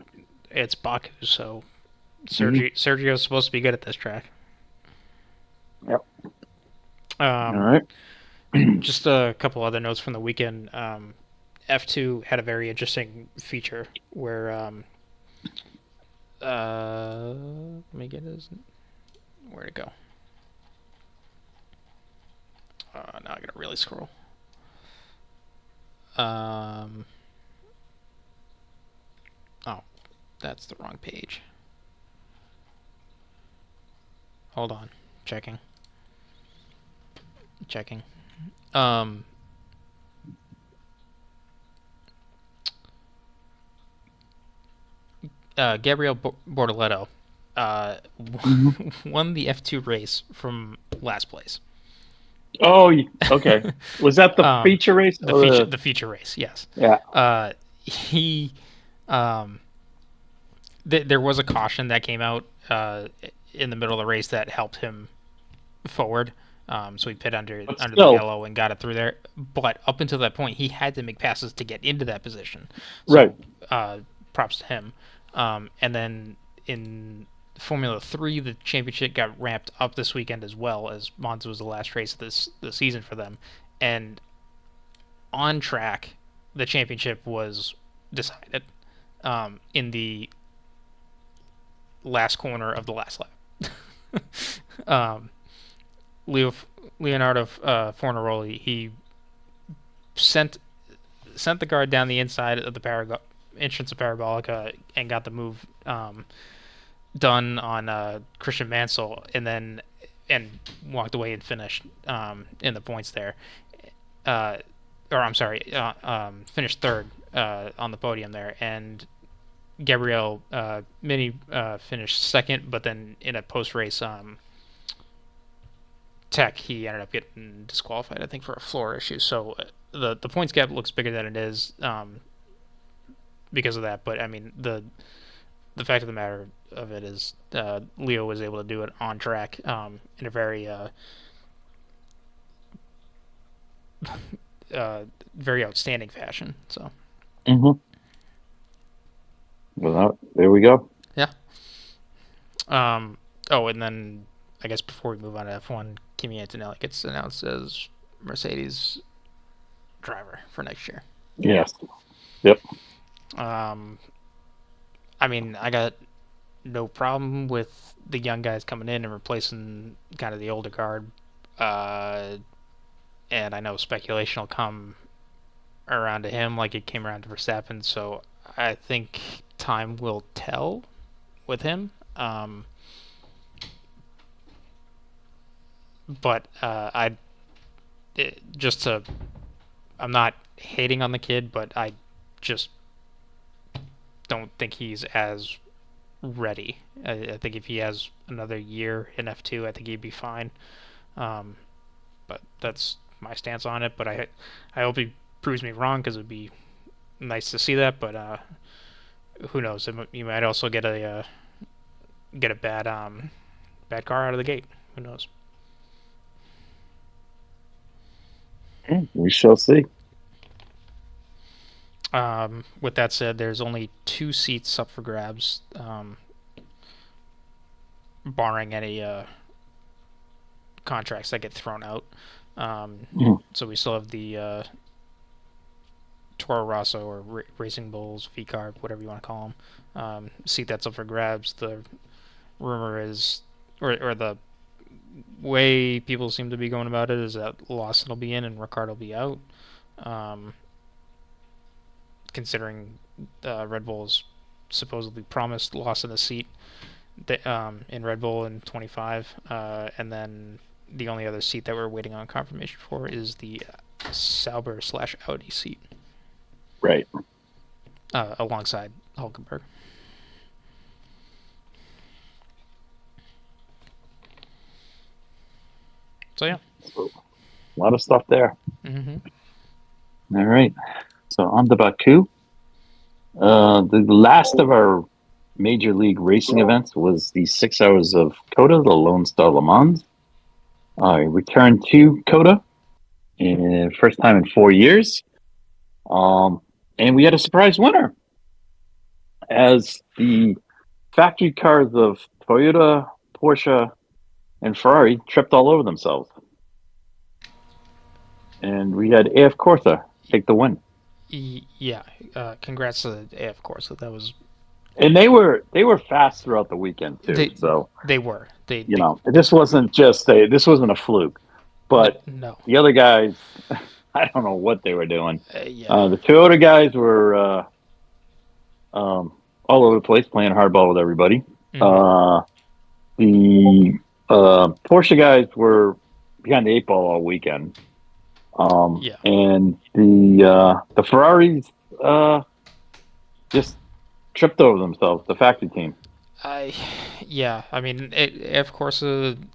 it's Baku, so
Hmm.
Sergio's supposed to be good at this track.
Yep. All
Um,
right.
just a couple other notes from the weekend. F2 had a very interesting feature where let me get his where'd it go? Now I gotta really scroll. Um, oh, that's the wrong page. Hold on, checking, checking. Um, Gabriel Bortoleto uh,
Hmm.
won the F2 race from last place.
Oh, okay. Was that the
um,
feature race
the
or
feature
the?
the feature race, yes.
Yeah.
He um, there was a caution that came out in the middle of the race that helped him forward. So he pit
But
under the
still,
yellow and got it through there. But up until that point, he had to make passes to get into that position.
right.
So props to him. And then in Formula 3, the championship got ramped up this weekend as well, as Monza was the last race of the season for them. And on track, the championship was decided in the last corner of the last lap. um, Leo, Leonardo Fornaroli, he sent sent the guard down the inside of the entrance of Parabolica and got the move done on Christian Mansell, and walked away and finished in the points there. Uh, or I'm sorry, finished third on the podium there, and Gabriel Mini finished second, but then in a post race tech, he ended up getting disqualified, I think, for a floor issue. So the points gap looks bigger than it is because of that. But I mean, the fact of the matter of it is, Leo was able to do it on track in a very uh, very outstanding fashion. So
Hmm. Well, there we go.
yeah. Um, oh, and then I guess before we move on to F1, Kimi Antonelli gets announced as Mercedes driver for next year.
Yes. Yep.
Um, I mean, I got no problem with the young guys coming in and replacing kind of the older guard. Uh, and I know speculation will come around to him like it came around to Verstappen. So I think time will tell with him. But just to, I'm not hating on the kid, but I just don't think he's as ready. I think if he has another year in F2, I think he'd be fine. Um, but that's my stance on it. But I hope he proves me wrong because it'd be nice to see that. But who knows? You might also get a bad car out of the gate. Who knows?
We shall see.
With that said, there's only two seats up for grabs, barring any contracts that get thrown out. Um,
Mm.
so we still have the Toro Rosso or Racing Bulls, V-Carb, whatever you want to call them, seat that's up for grabs. The rumor is, or the way people seem to be going about it is that Lawson will be in and Ricciardo will be out. Um, considering Red Bull's supposedly promised Lawson a seat in Red Bull in 25, and then the only other seat that we're waiting on confirmation for is the Sauber slash Audi seat
Right.
alongside Hulkenberg. So yeah.
So a lot of stuff there.
Hmm.
All right. So on to Baku. The last of our major league racing events was the 6 hours of Coda, the Lone Star Le Mans. I returned to Coda, first time in 4 years. Um, and we had a surprise winner as the factory cars of Toyota, Porsche, and Ferrari tripped all over themselves. And we had AF Corsa take the win.
Yeah. Congrats to the AF course. That was
And they were fast throughout the weekend too.
they
So,
they were
you
they
know, this wasn't a fluke. But
no.
the other guys, I don't know what they were doing.
Yeah.
The Toyota guys were um, all over the place playing hardball with everybody.
Hmm.
Uh, the Porsche guys were behind the eight ball all weekend.
Yeah.
And the Ferraris just tripped over themselves. The factory team.
I yeah. I mean, AF course,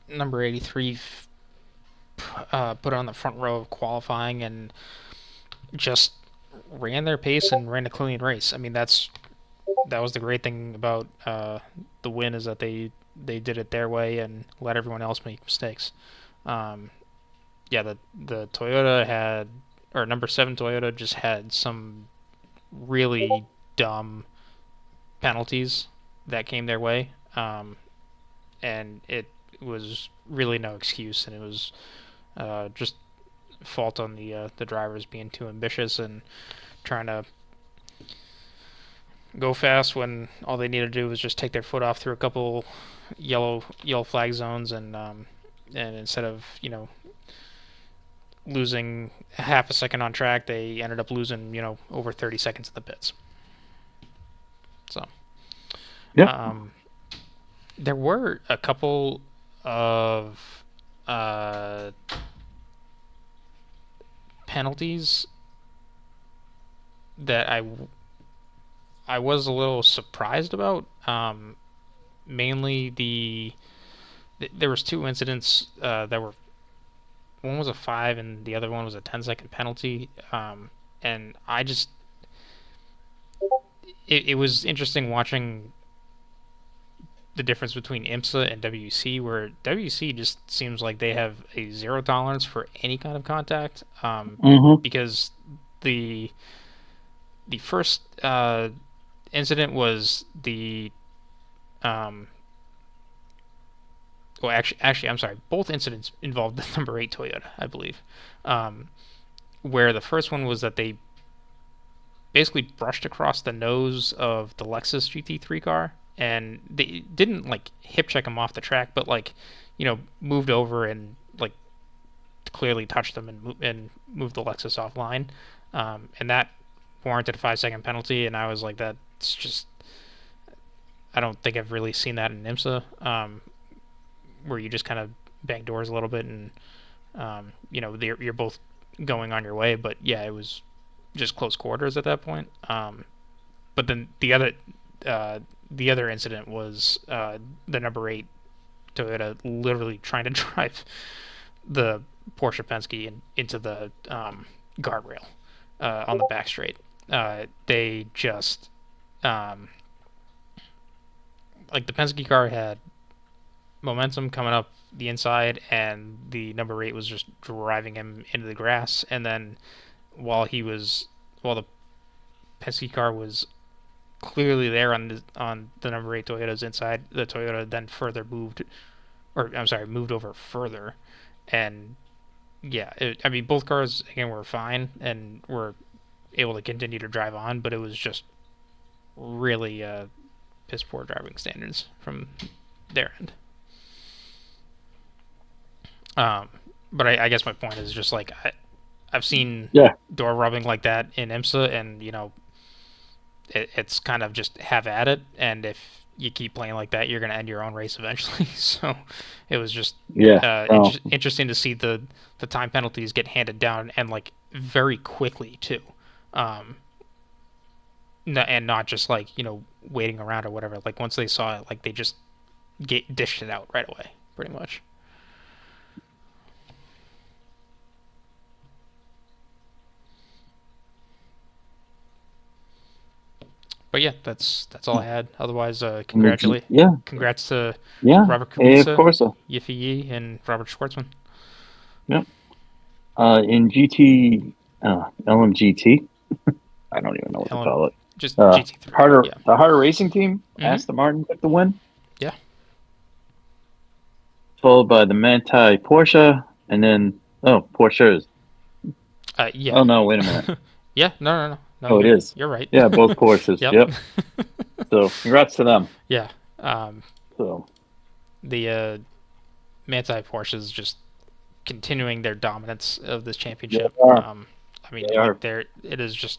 number 83 put on the front row of qualifying and just ran their pace and ran a clean race. I mean, that was the great thing about the win is that they did it their way and let everyone else make mistakes. Um, yeah, the Toyota had or number 7 Toyota just had some really dumb penalties that came their way, and it was really no excuse, and it was just fault on the drivers being too ambitious and trying to go fast when all they needed to do was just take their foot off through a couple yellow flag zones and instead of losing half a second on track, they ended up losing over 30 seconds in the pits. So
Yep.
um, there were a couple of uh, penalties that I was a little surprised about. Mainly there was two incidents that were one was a 5 and the other one was a 10-second penalty. And I just it was interesting watching the difference between IMSA and WC, where WC just seems like they have a zero tolerance for any kind of contact.
Mm-hmm.
Because the the first incident was the um, well, actually, I'm sorry. Both incidents involved the number 8 Toyota, I believe. Um, where the first one was that they basically brushed across the nose of the Lexus GT3 car, and they didn't like hip check him off the track, but like, moved over and like clearly touched them and moved the Lexus offline, and that warranted a 5-second penalty. And I was like, that's just I don't think I've really seen that in IMSA, where you just kind of bang doors a little bit and you're both going on your way. But yeah, it was just close quarters at that point. But then uh, the other incident was the number 8 Toyota literally trying to drive the Porsche Penske into the guardrail on the back straight. They just um, like the Penske car had momentum coming up the inside, and the number 8 was just driving him into the grass. And then while the Penske car was clearly there on the number 8 Toyota's inside, the Toyota then further moved, or I'm sorry, moved over further, and yeah, I mean both cars again were fine and were able to continue to drive on, but it was just really piss poor driving standards from their end. Um, but I guess my point is just like I've seen
Yeah.
door rubbing like that in IMSA, and it's kind of just have at it. And if you keep playing like that, you're going to end your own race eventually. So it was just
Yeah. No.
interesting to see the time penalties get handed down and like very quickly too, um, and not just like waiting around or whatever. Like once they saw it, like they just dished it out right away, pretty much. But yeah, that's all I had. Otherwise,
In the G, yeah,
congrats to
yeah,
Robert
of
Kubica,
course.
Yiffy Yi, and Robert Schwartzman.
Yeah. In GT, LMGT, I don't even know what to
LM,
call it.
just GT3. Yeah.
The harder racing team,
Mhm.
Aston Martin took the win,
Yeah.
followed by the Manthey Porsche, and then Porsches.
Yeah.
Oh no, wait a minute.
Yeah. No.
Oh, it is.
You're right.
Yeah, both Porsches.
Yep.
Yep. So congrats to them.
Yeah. Um,
So
the Manti Porsche is just continuing their dominance of this
they
championship.
are.
I mean,
They
like
are.
it is just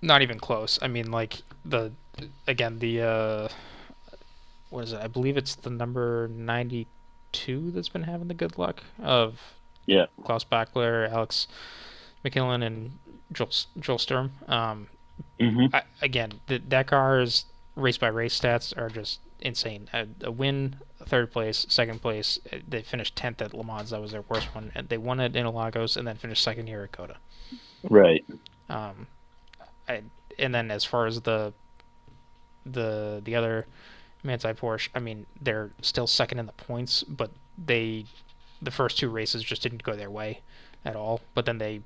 not even close. I mean, like the what is it? I believe it's the number 92 that's been having the good luck of
Yeah.
Klaus Bachler, Alex McKinnon, and Joel Sturm.
Hmm.
Again, that car's race by race stats are just insane. A win, third place, second place. They finished 10th at Le Mans. That was their worst one. And they won at Interlagos and then finished second here at Coda.
Right.
Um, I, and then as far as the other Manti Porsche, I mean, they're still second in the points, but the first two races just didn't go their way at all. But then they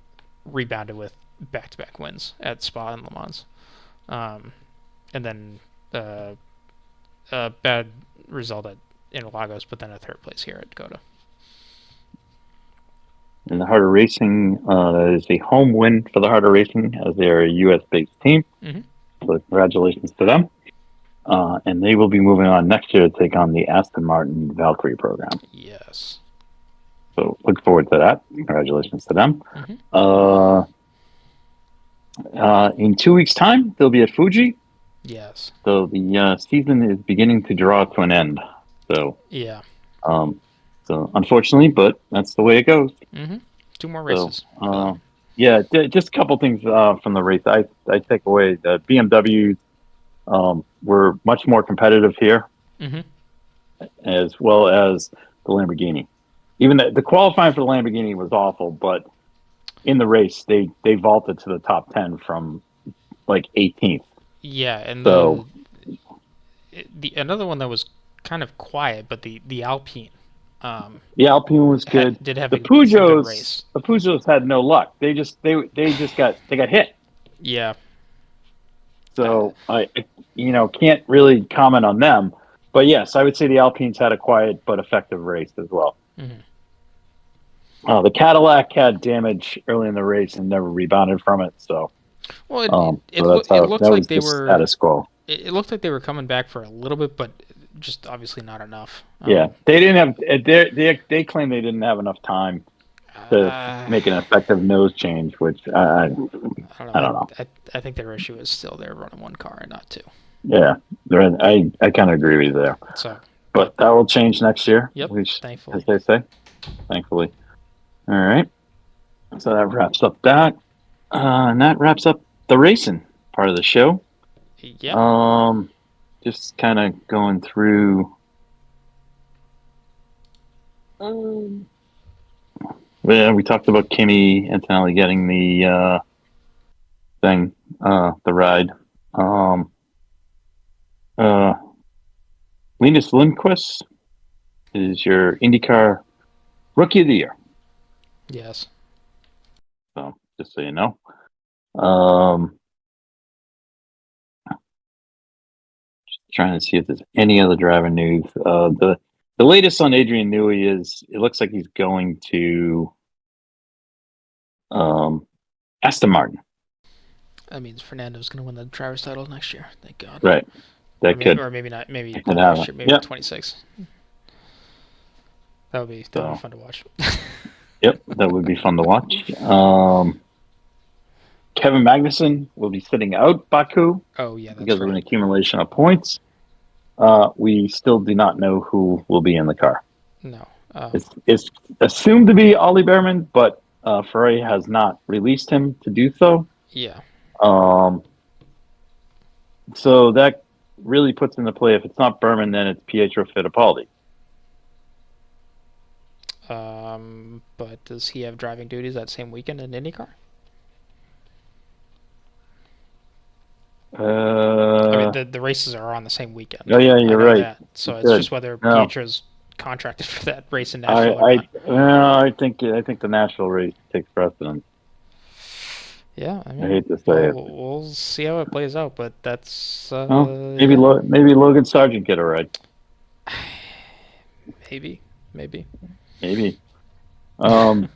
rebounded with back-to-back wins at Spa and Le Mans. Um, and then a bad result at Interlagos, but then a third place here at Coda.
And the harder racing, that is a home win for the harder racing as they are a U.S. based team.
Mm-hmm.
So congratulations to them. And they will be moving on next year to take on the Aston Martin Valkyrie program.
Yes.
So look forward to that. Congratulations to them.
Mm-hmm.
In 2 weeks' time, they'll be at Fuji.
Yes.
So the season is beginning to draw to an end. So,
Yeah.
um, so unfortunately, but that's the way it goes.
Mm-hmm. Two more
So,
races for them.
yeah, just a couple things from the race. I take away the BMWs were much more competitive here,
Mm-hmm.
as well as the Lamborghini. Even the qualifying for the Lamborghini was awful, but in the race they vaulted to the top 10 from like 18th.
Yeah, and
So
the another one that was kind of quiet, but the Alpine
the Alpine was good.
did have
The
a good
Peugeots
race.
the Peugeots had no luck. They just got hit.
Yeah. Uh,
So I can't really comment on them. But yes, I would say the Alpines had a quiet but effective race as well.
mm-hmm.
The Cadillac had damage early in the race and never rebounded from it. So,
Well,
so that's
it
how
looked
that
like
was
they
the
were
status quo.
it looked like they were coming back for a little bit, but just obviously not enough.
Yeah, they didn't have. They claim they didn't have enough time to
Uh,
make an effective nose change, which
I don't
I
know.
don't know.
I think their issue is still they're running one car and not two.
Yeah, I kind of agree with you there,
So, but
but that will change next year,
yep,
as
thankfully.
they say. Thankfully. All right. So that wraps up that, and that wraps up the racing part of the show.
Yep.
Um, just kind of going through. Um, yeah, we talked about Kimmy Antonelli getting the thing, the ride. Um, uh, Linus Lundqvist is your IndyCar Rookie of the Year.
Yes.
So just so you know. Um, trying to see if there's any other driver news. The latest on Adrian Newey is it looks like he's going to Aston Martin.
That means Fernando's going to win the driver's title next year. Thank God.
Right.
Or maybe not. Maybe
That could
not next
happen.
year. Maybe
Yep.
26. That would be
So
fun to watch.
yep, that would be fun to watch. Kevin Magnussen will be sitting out Baku
Oh yeah,
because
that's
of an
right.
accumulation of points. We still do not know who will be in the car.
No.
It's assumed to be Ollie Behrman, but Ferrari has not released him to do so.
Yeah.
Um, so that really puts into play if it's not Berman, then it's Pietro Fittipaldi.
But does he have driving duties that same weekend in IndyCar? I mean,
Uh,
the races are on the same weekend.
oh yeah,
I
you're
know
right.
that. So it's
Good.
just whether
No,
Pietro's contracted for that race in
I,
Nashville or
I,
not.
I think the Nashville race takes precedence.
Yeah, I
I
mean,
hate to say it.
we'll see how it plays out, but that's
Well,
yeah,
Maybe Logan Sargent get a ride.
maybe.
Maybe. Um,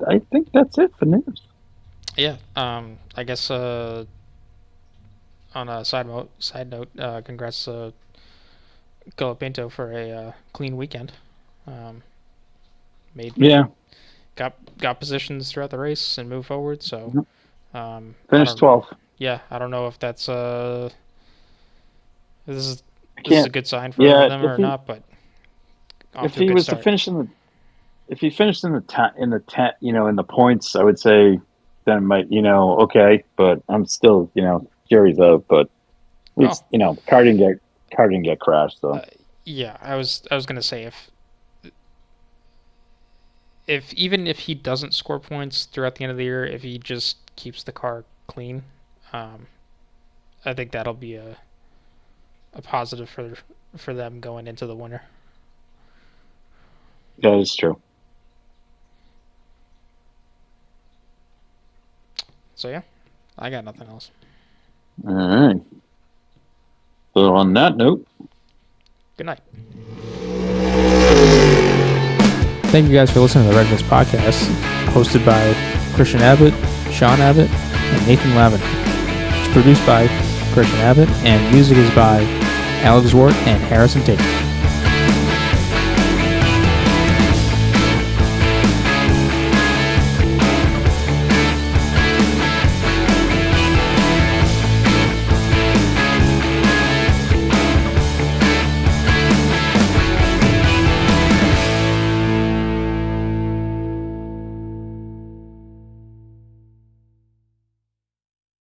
I think that's it for news.
Yeah. I guess on a side note, congrats Colapinto for a clean weekend. Um, made
Yeah,
got positions throughout the race and moved forward. So I
finished
don't.
12th.
Yeah, I don't know if that's
I
this is a
can't.
good sign for
Yeah,
them or not, but off
if
to a
he
good
was to
start.
finish in the if he finished in the in the points, I would say then might okay, but I'm still jury's out. But at
Oh,
least car didn't get crashed. So
yeah. I was gonna say if even if he doesn't score points throughout the end of the year, if he just keeps the car clean, um, I think that'll be a positive for them going into the winter.
that is true.
So yeah, I got nothing else.
All right. So on that note,
Good night. Thank you guys for listening to the Red Mist Podcast, hosted by Christian Abbott, Sean Abbott, and Nathan Lavin. It's produced by Christian Abbott, and music is by Alex Wart and Harrison Tate.